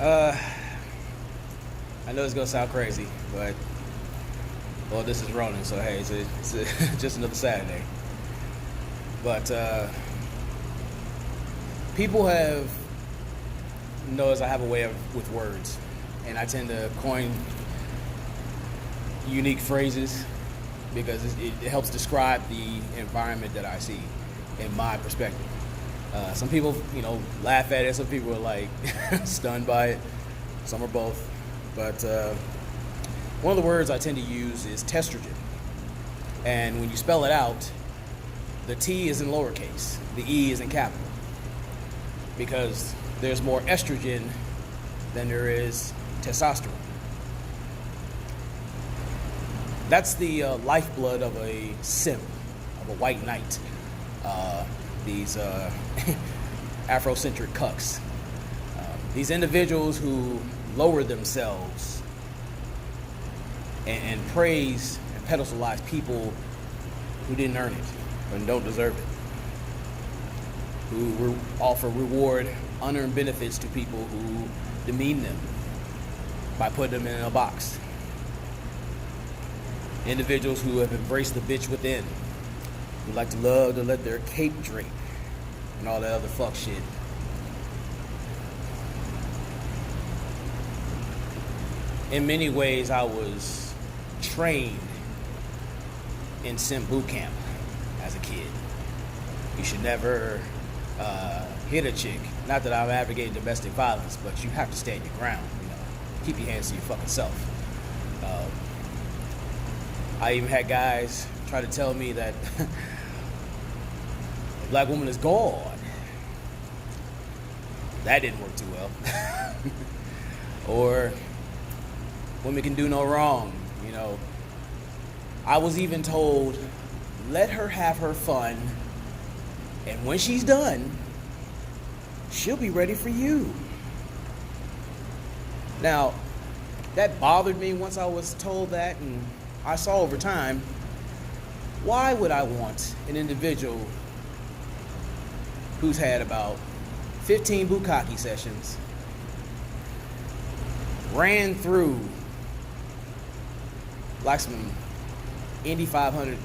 Uh, I know it's gonna sound crazy, but well, this is Ronan, so hey, just another Saturday. But people have knows I have a way with words, and I tend to coin unique phrases because it helps describe the environment that I see in my perspective. Some people, laugh at it. Some people are like stunned by it. Some are both. But one of the words I tend to use is tEstrogen. And when you spell it out, the T is in lowercase, the E is in capital. Because there's more estrogen than there is testosterone. That's the lifeblood of a simp, of a white knight. These Afrocentric cucks. These individuals who lower themselves and praise and pedestalize people who didn't earn it and don't deserve it. Who offer reward unearned benefits to people who demean them by putting them in a box. Individuals who have embraced the bitch within, who like to love to let their cape drape and all that other fuck shit. In many ways, I was trained in simp boot camp as a kid. You should never hit a chick. Not that I'm advocating domestic violence, but you have to stand your ground. Keep your hands to your fucking self. I even had guys try to tell me that a black woman is God. That didn't work too well. Or women can do no wrong. I was even told, let her have her fun, and when she's done, she'll be ready for you. Now, that bothered me once I was told that, and I saw over time, why would I want an individual who's had about 15 bukkake sessions, ran through like some Indy 500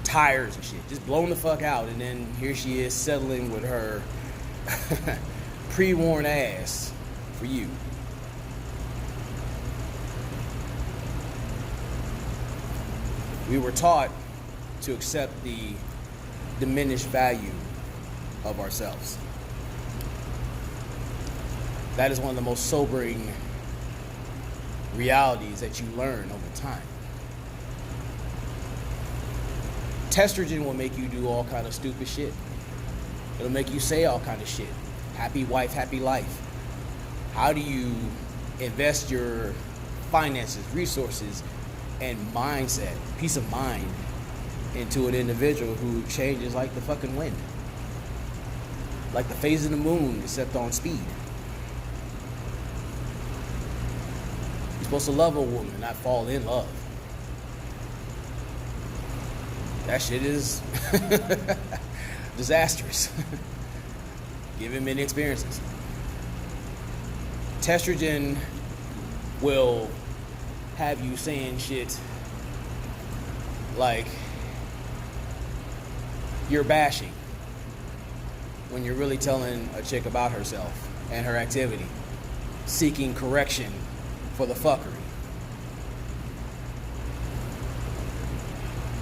tires and shit, just blown the fuck out, and then here she is settling with her pre-worn ass for you. We were taught to accept the diminished value of ourselves. That is one of the most sobering realities that you learn over time. Tесtrogen will make you do all kind of stupid shit. It'll make you say all kind of shit. Happy wife, happy life. How do you invest your finances, resources, and mindset, peace of mind, into an individual who changes like the fucking wind? Like the phase of the moon, except on speed. You're supposed to love a woman, not fall in love. That shit is disastrous, given many experiences. Tесtrogen will have you saying shit like you're bashing when you're really telling a chick about herself and her activity, seeking correction for the fuckery.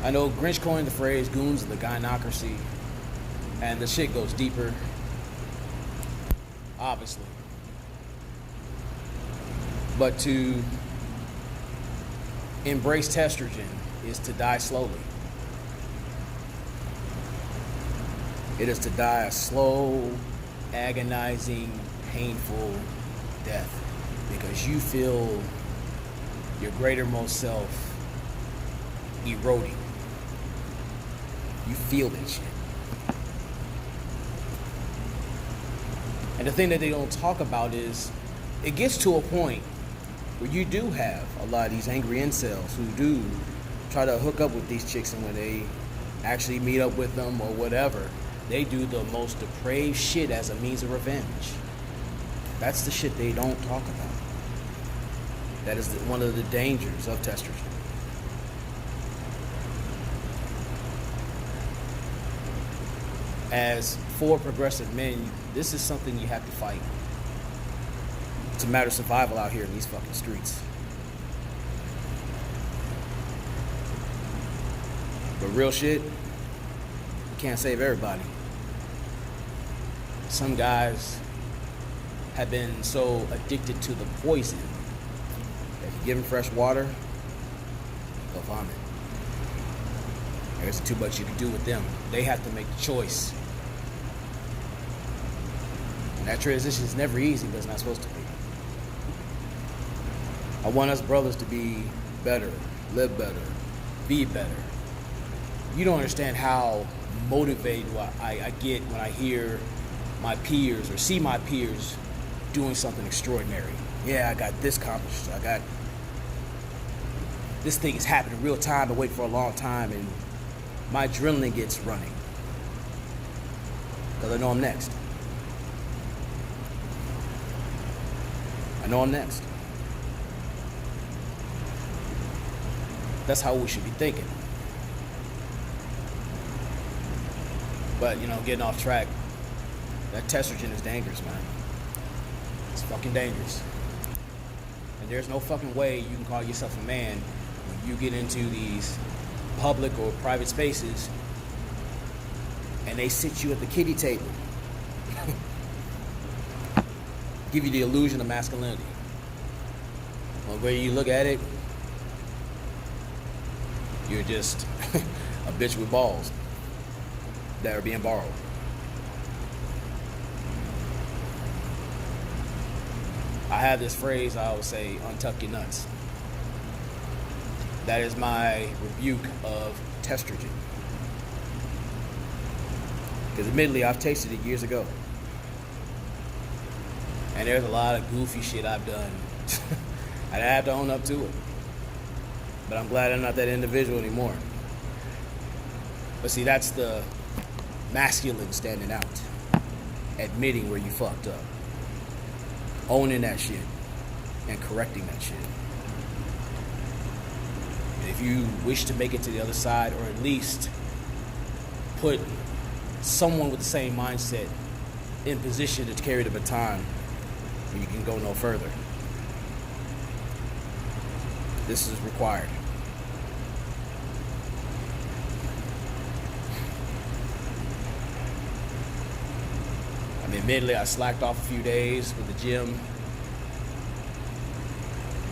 I know Grinch coined the phrase goons of the gynocracy, and the shit goes deeper, obviously. But to embrace tEstrogen is to die slowly. It is to die a slow, agonizing, painful death because you feel your greatermost self eroding. You feel that shit. And the thing that they don't talk about is it gets to a point where you do have a lot of these angry incels who do try to hook up with these chicks, and when they actually meet up with them or whatever, they do the most depraved shit as a means of revenge. That's the shit they don't talk about. That is one of the dangers of testers. As for progressive men, this is something you have to fight. It's a matter of survival out here in these fucking streets. But real shit, you can't save everybody. Some guys have been so addicted to the poison that if you give them fresh water, they'll vomit. There's too much you can do with them. They have to make the choice. And that transition is never easy, but it's not supposed to be. I want us brothers to be better, live better, be better. You don't understand how motivated I get when I hear my peers or see my peers doing something extraordinary. Yeah, I got this accomplished. I got this thing is happening in real time. I wait for a long time, and my adrenaline gets running because I know I'm next. I know I'm next. That's how we should be thinking. But, getting off track, that tEstrogen is dangerous, man. It's fucking dangerous. And there's no fucking way you can call yourself a man when you get into these public or private spaces and they sit you at the kiddie table. Give you the illusion of masculinity. Well, where you look at it, you're just a bitch with balls that are being borrowed. I have this phrase I always say, untuck your nuts. That is my rebuke of tEstrogen. Because admittedly, I've tasted it years ago. And there's a lot of goofy shit I've done. I have to own up to it. But I'm glad I'm not that individual anymore. But see, that's the masculine standing out. Admitting where you fucked up. Owning that shit. And correcting that shit. And if you wish to make it to the other side, or at least put someone with the same mindset in position to carry the baton, you can go no further. This is required. I mean, admittedly, I slacked off a few days with the gym,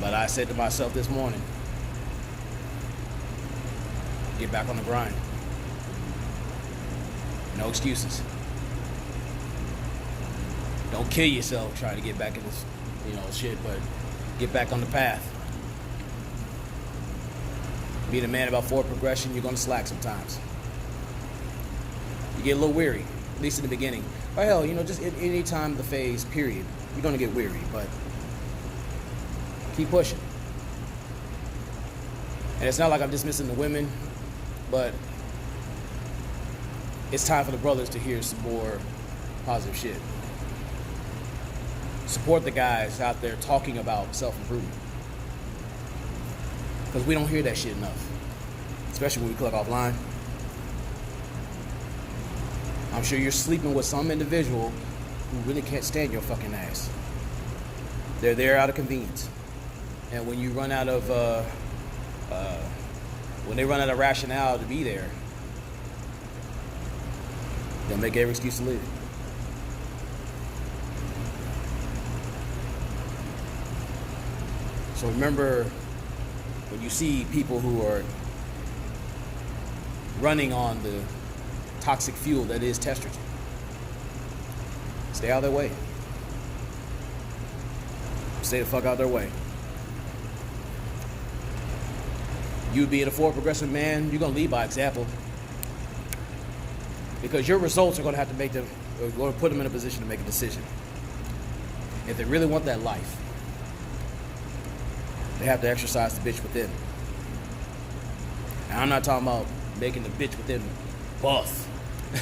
but I said to myself this morning, get back on the grind. No excuses. Don't kill yourself trying to get back in this, shit, but get back on the path. Being a man about forward progression, you're going to slack sometimes. You get a little weary, at least in the beginning. Or hell, just at any time of the phase, period, you're going to get weary, but keep pushing. And it's not like I'm dismissing the women, but it's time for the brothers to hear some more positive shit. Support the guys out there talking about self-improvement. Because we don't hear that shit enough. Especially when we click offline. I'm sure you're sleeping with some individual who really can't stand your fucking ass. They're there out of convenience. And when you run out of, when they run out of rationale to be there, they'll make every excuse to leave. So remember, when you see people who are running on the toxic fuel that is tEstrogen, stay out of their way. Stay the fuck out of their way. You being a forward progressive man, you're going to lead by example. Because your results are going to have to make them, or going to put them in a position to make a decision. If they really want that life, they have to exercise the bitch within. And I'm not talking about making the bitch within buff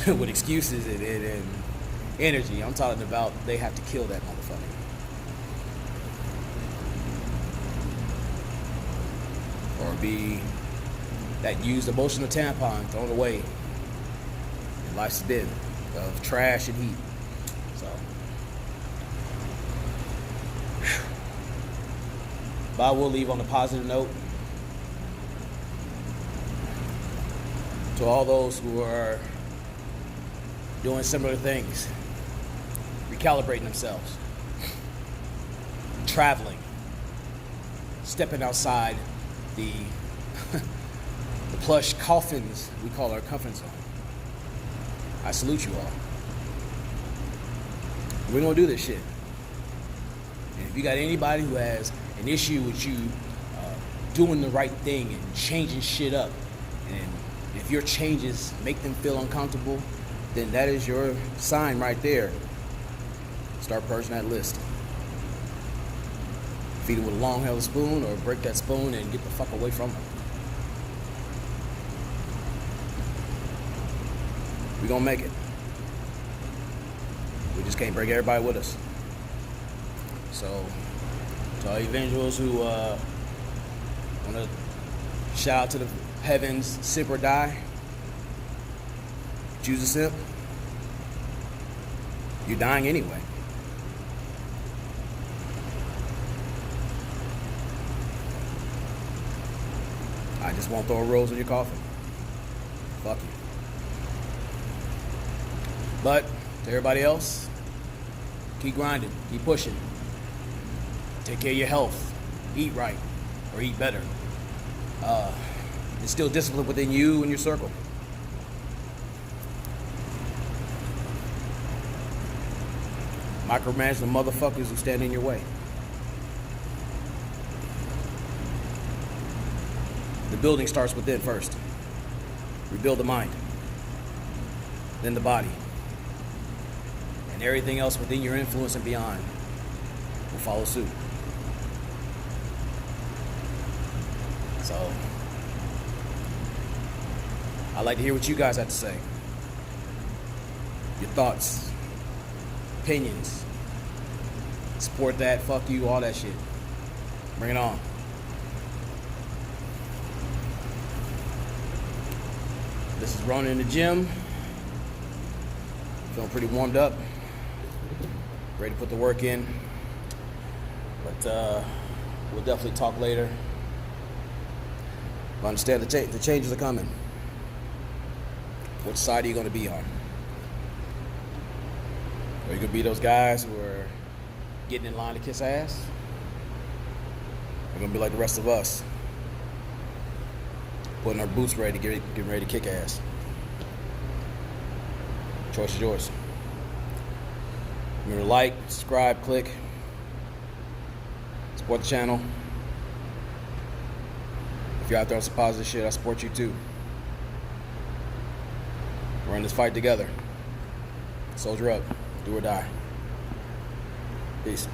with excuses and energy. I'm talking about they have to kill that motherfucker. could be that used emotional tampon thrown away in life's bin of trash and heat. So, but I will leave on a positive note. To all those who are doing similar things, recalibrating themselves, traveling, stepping outside the the plush coffins we call our comfort zone. I salute you all. We're gonna do this shit. And if you got anybody who has an issue with you doing the right thing and changing shit up, and if your changes make them feel uncomfortable, then that is your sign right there. Start purging that list. Feed them with a long held spoon, or break that spoon and get the fuck away from them. We're gonna make it. We just can't bring everybody with us. So, to all evangelicals who want to shout out to the heavens, simp or die, choose a simp. You're dying anyway. I just won't throw a rose in your coffin. Fuck you. But to everybody else, keep grinding, keep pushing. Take care of your health. Eat right, or eat better. Instill discipline within you and your circle. Micromanage the motherfuckers who stand in your way. The building starts within first. Rebuild the mind, then the body, and everything else within your influence and beyond will follow suit. So, I'd like to hear what you guys have to say. Your thoughts, opinions, support that, fuck you, all that shit. Bring it on. This is Ronan in the gym. Feeling pretty warmed up. Ready to put the work in. But we'll definitely talk later. I understand the changes are coming. Which side are you going to be on? Are you going to be those guys who are getting in line to kiss ass? Or are you going to be like the rest of us, putting our boots ready, getting ready to kick ass? Choice is yours. Remember to like, subscribe, click, support the channel. If you're out there on some positive shit, I support you too. We're in this fight together. Soldier up. Do or die. Peace.